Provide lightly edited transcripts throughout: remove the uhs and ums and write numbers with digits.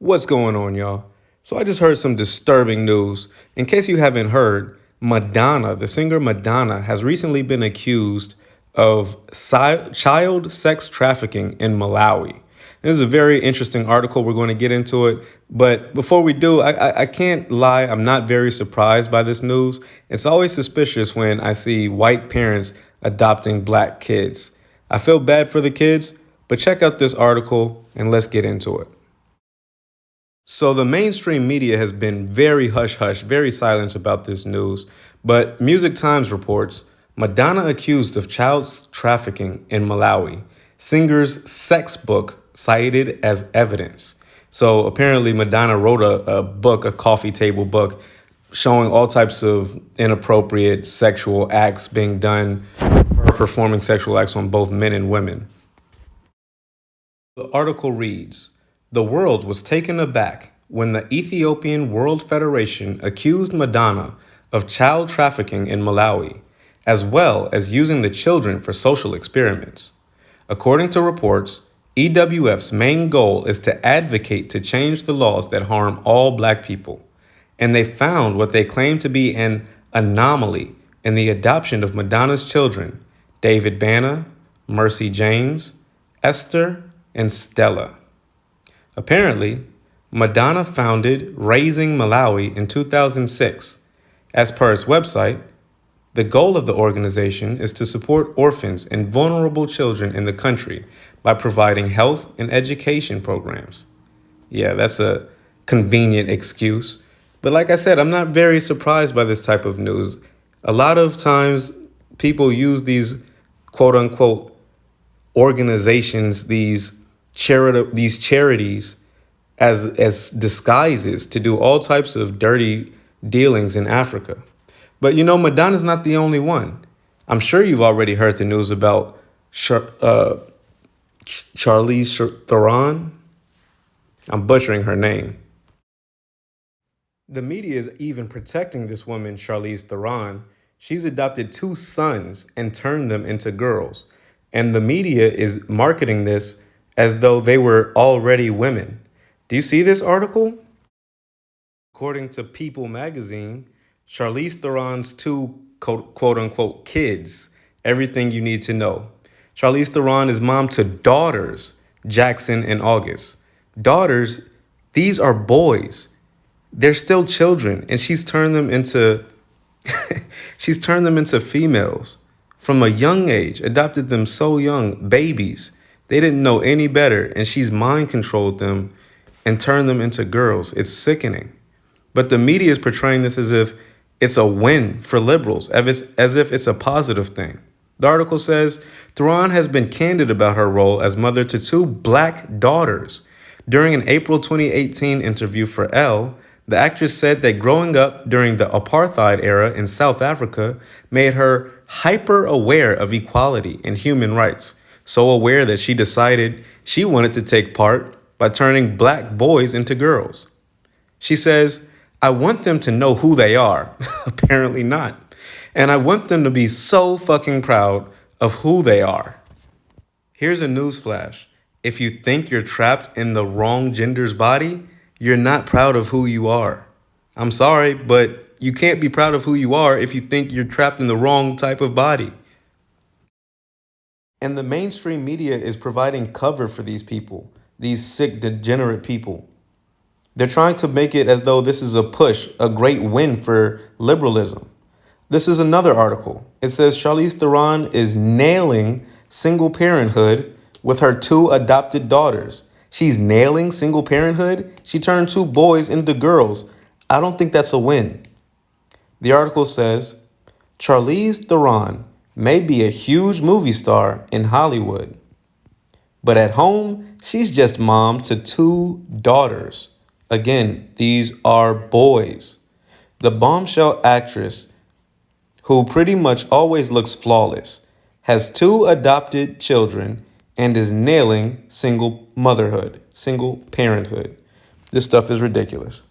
What's going on, y'all? So I just heard some disturbing news. In case you haven't heard, Madonna, the singer Madonna, has recently been accused of child sex trafficking in Malawi. This is a very interesting article. We're going to get into it. But before we do, I can't lie. I'm not very surprised by this news. It's always suspicious when I see white parents adopting black kids. I feel bad for the kids, but check out this article and let's get into it. So the mainstream media has been very hush hush, very silent about this news. But Music Times reports Madonna accused of child trafficking in Malawi. Singer's sex book cited as evidence. So apparently Madonna wrote a book, a coffee table book, showing all types of inappropriate sexual acts being done, performing sexual acts on both men and women. The article reads, "The world was taken aback when the Ethiopian World Federation accused Madonna of child trafficking in Malawi, as well as using the children for social experiments. According to reports, EWF's main goal is to advocate to change the laws that harm all black people, and they found what they claim to be an anomaly in the adoption of Madonna's children, David Banner, Mercy James, Esther, and Stella. Apparently, Madonna founded Raising Malawi in 2006. As per its website, the goal of the organization is to support orphans and vulnerable children in the country by providing health and education programs." Yeah, that's a convenient excuse. But like I said, I'm not very surprised by this type of news. A lot of times people use these quote unquote organizations, these charities as disguises to do all types of dirty dealings in Africa. But you know, Madonna's not the only one. I'm sure you've already heard the news about Charlize Theron. I'm butchering her name. The media is even protecting this woman, Charlize Theron. She's adopted two sons and turned them into girls. And the media is marketing this as though they were already women. Do you see this article? According to People magazine, Charlize Theron's two quote unquote kids, everything you need to know. Charlize Theron is mom to daughters, Jackson and August. Daughters, these are boys. They're still children, and she's turned them into females from a young age, adopted them so young, babies. They didn't know any better, and she's mind controlled them and turned them into girls. It's sickening. But the media is portraying this as if it's a win for liberals, as if it's a positive thing. The article says Theron has been candid about her role as mother to two black daughters. During an April 2018 interview for Elle, the actress said that growing up during the apartheid era in South Africa made her hyper aware of equality and human rights, so aware that she decided she wanted to take part by turning black boys into girls. She says, "I want them to know who they are." Apparently not. "And I want them to be so fucking proud of who they are." Here's a newsflash. If you think you're trapped in the wrong gender's body, you're not proud of who you are. I'm sorry, but you can't be proud of who you are if you think you're trapped in the wrong type of body. And the mainstream media is providing cover for these people, these sick, degenerate people. They're trying to make it as though this is a push, a great win for liberalism. This is another article. It says Charlize Theron is nailing single parenthood with her two adopted daughters. She's nailing single parenthood? She turned two boys into girls. I don't think that's a win. The article says Charlize Theron may be a huge movie star in Hollywood, but at home, she's just mom to two daughters. Again, these are boys. The bombshell actress, who pretty much always looks flawless, has two adopted children and is nailing single motherhood, single parenthood. This stuff is ridiculous.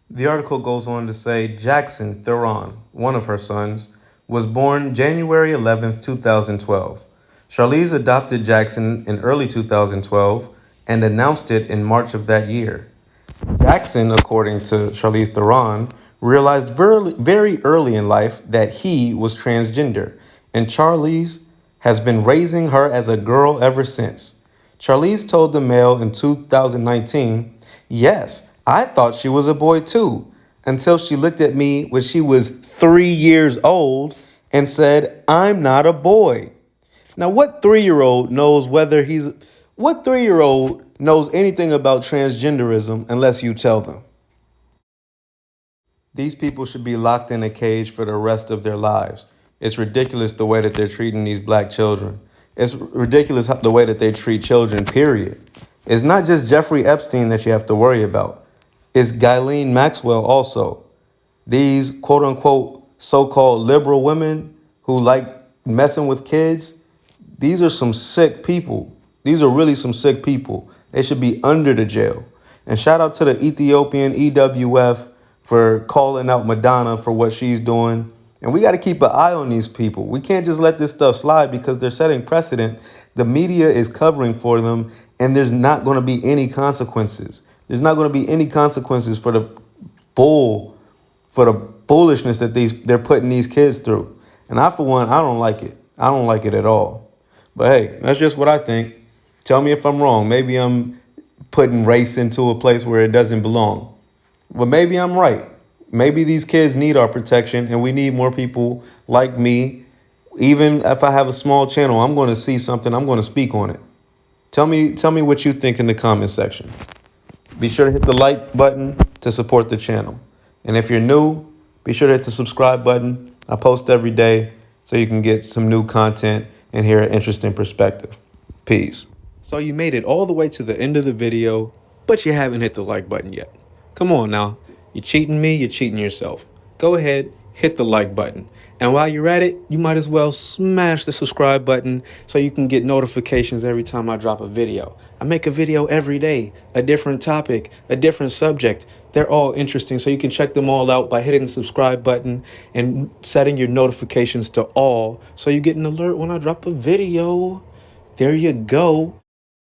The article goes on to say Jackson Theron, one of her sons, was born January 11th, 2012. Charlize adopted Jackson in early 2012 and announced it in March of that year. Jackson, according to Charlize Theron, realized very early in life that he was transgender, and Charlize has been raising her as a girl ever since. Charlize told the Mail in 2019, "Yes, I thought she was a boy too, until she looked at me when she was 3 years old and said, 'I'm not a boy.'" Now, what 3 year old knows anything about transgenderism unless you tell them? These people should be locked in a cage for the rest of their lives. It's ridiculous the way that they're treating these black children. It's ridiculous the way that they treat children, period. It's not just Jeffrey Epstein that you have to worry about. It's Ghislaine Maxwell also. These quote unquote so called liberal women who like messing with kids, these are some sick people. These are really some sick people. They should be under the jail. And shout out to the Ethiopian EWF for calling out Madonna for what she's doing. And we got to keep an eye on these people. We can't just let this stuff slide because they're setting precedent. The media is covering for them, and there's not going to be any consequences. There's not going to be any consequences for the bull, for the foolishness that they're putting these kids through. And I, for one, I don't like it. I don't like it at all. But hey, that's just what I think. Tell me if I'm wrong. Maybe I'm putting race into a place where it doesn't belong. But maybe I'm right. Maybe these kids need our protection and we need more people like me. Even if I have a small channel, I'm going to see something, I'm going to speak on it. Tell me what you think in the comment section. Be sure to hit the like button to support the channel. And if you're new, be sure to hit the subscribe button. I post every day so you can get some new content and hear an interesting perspective. Peace. So you made it all the way to the end of the video, but you haven't hit the like button yet. Come on now. You're cheating me, you're cheating yourself. Go ahead, hit the like button. And while you're at it, you might as well smash the subscribe button so you can get notifications every time I drop a video. I make a video every day, a different topic, a different subject. They're all interesting, so you can check them all out by hitting the subscribe button and setting your notifications to all so you get an alert when I drop a video. There you go.